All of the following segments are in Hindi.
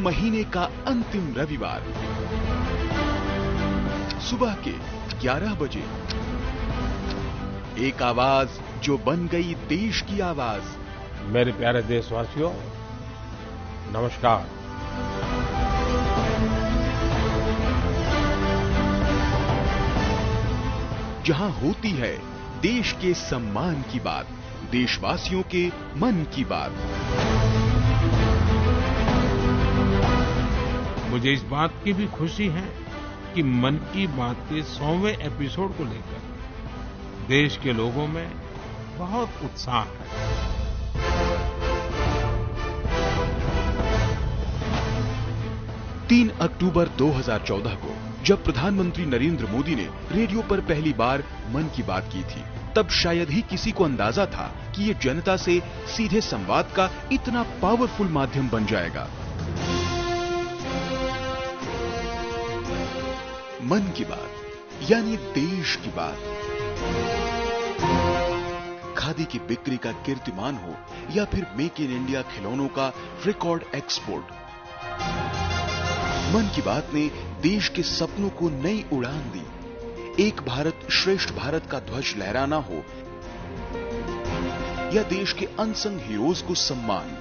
महीने का अंतिम रविवार सुबह के 11 बजे एक आवाज जो बन गई देश की आवाज। मेरे प्यारे देशवासियों, नमस्कार। जहां होती है देश के सम्मान की बात, देशवासियों के मन की बात। मुझे इस बात की भी खुशी है कि मन की बात के 100वें एपिसोड को लेकर देश के लोगों में बहुत उत्साह है। 3 अक्टूबर 2014 को जब प्रधानमंत्री नरेंद्र मोदी ने रेडियो पर पहली बार मन की बात की थी, तब शायद ही किसी को अंदाजा था कि ये जनता से सीधे संवाद का इतना पावरफुल माध्यम बन जाएगा। मन की बात यानी देश की बात। खादी की बिक्री का कीर्तिमान हो या फिर मेक इन इंडिया खिलौनों का रिकॉर्ड एक्सपोर्ट, मन की बात ने देश के सपनों को नई उड़ान दी। एक भारत श्रेष्ठ भारत का ध्वज लहराना हो या देश के अनसंग हीरोज को सम्मान,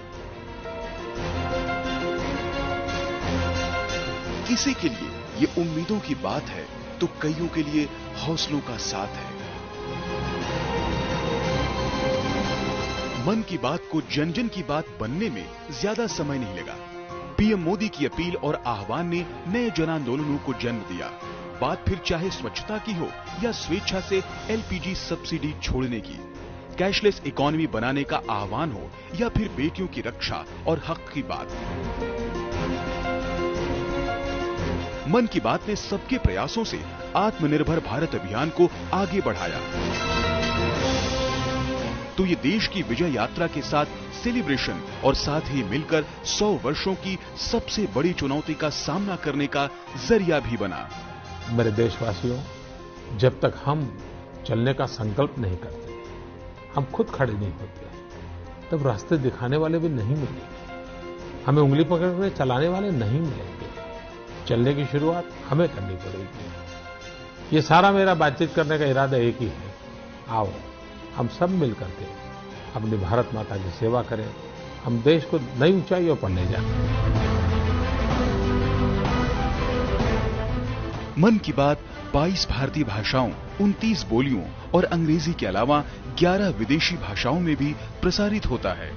किसी के लिए ये उम्मीदों की बात है तो कईयों के लिए हौसलों का साथ है। मन की बात को जन जन की बात बनने में ज्यादा समय नहीं लगा। पीएम मोदी की अपील और आह्वान ने नए जन आंदोलनों को जन्म दिया। बात फिर चाहे स्वच्छता की हो या स्वेच्छा से एलपीजी सब्सिडी छोड़ने की, कैशलेस इकोनॉमी बनाने का आह्वान हो या फिर बेटियों की रक्षा और हक की बात। मन की बात ने सबके प्रयासों से आत्मनिर्भर भारत अभियान को आगे बढ़ाया। तो ये देश की विजय यात्रा के साथ सेलिब्रेशन और साथ ही मिलकर 100 वर्षों की सबसे बड़ी चुनौती का सामना करने का जरिया भी बना। मेरे देशवासियों, जब तक हम चलने का संकल्प नहीं करते, हम खुद खड़े नहीं होते, तब रास्ते दिखाने वाले भी नहीं मिलेंगे, हमें उंगली पकड़ कर चलाने वाले नहीं मिलेंगे। चलने की शुरुआत हमें करनी पड़ेगी। ये सारा मेरा बातचीत करने का इरादा एक ही है, आओ हम सब मिलकर के अपनी भारत माता की सेवा करें, हम देश को नई ऊंचाइयों पर ले जाएं। मन की बात 22 भारतीय भाषाओं, 29 बोलियों और अंग्रेजी के अलावा 11 विदेशी भाषाओं में भी प्रसारित होता है।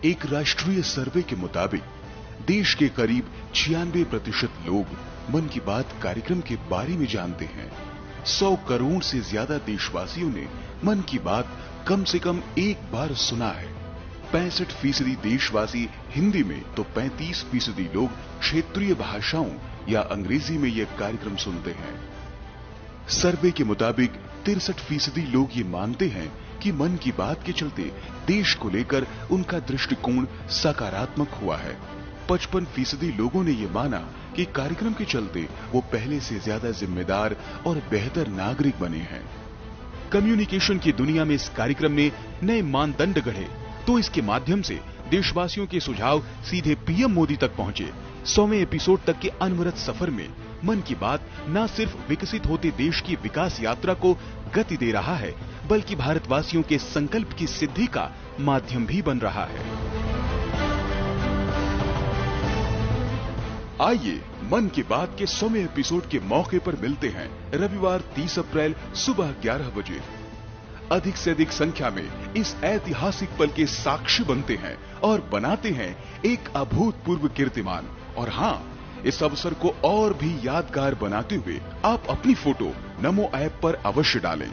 एक राष्ट्रीय सर्वे के मुताबिक देश के करीब 96% लोग मन की बात कार्यक्रम के बारे में जानते हैं। 100 करोड़ से ज्यादा देशवासियों ने मन की बात कम से कम एक बार सुना है। 65% देशवासी हिंदी में तो 35% लोग क्षेत्रीय भाषाओं या अंग्रेजी में यह कार्यक्रम सुनते हैं। सर्वे के मुताबिक 63% लोग ये मानते हैं कि मन की बात के चलते देश को लेकर उनका दृष्टिकोण सकारात्मक हुआ है। 55% लोगों ने ये माना कि कार्यक्रम के चलते वो पहले से ज्यादा जिम्मेदार और बेहतर नागरिक बने हैं। कम्युनिकेशन की दुनिया में इस कार्यक्रम ने नए मानदंड गढ़े, तो इसके माध्यम से देशवासियों के सुझाव सीधे पीएम मोदी तक पहुंचे। 100वें एपिसोड तक के अनवरत सफर में मन की बात न सिर्फ विकसित होते देश की विकास यात्रा को गति दे रहा है, बल्कि भारतवासियों के संकल्प की सिद्धि का माध्यम भी बन रहा है। आइए मन की बात के 100वें एपिसोड के मौके पर मिलते हैं रविवार 30 अप्रैल सुबह 11 बजे। अधिक से अधिक संख्या में इस ऐतिहासिक पल के साक्षी बनते हैं और बनाते हैं एक अभूतपूर्व कीर्तिमान। और हाँ, इस अवसर को और भी यादगार बनाते हुए आप अपनी फोटो नमो ऐप पर अवश्य डालें।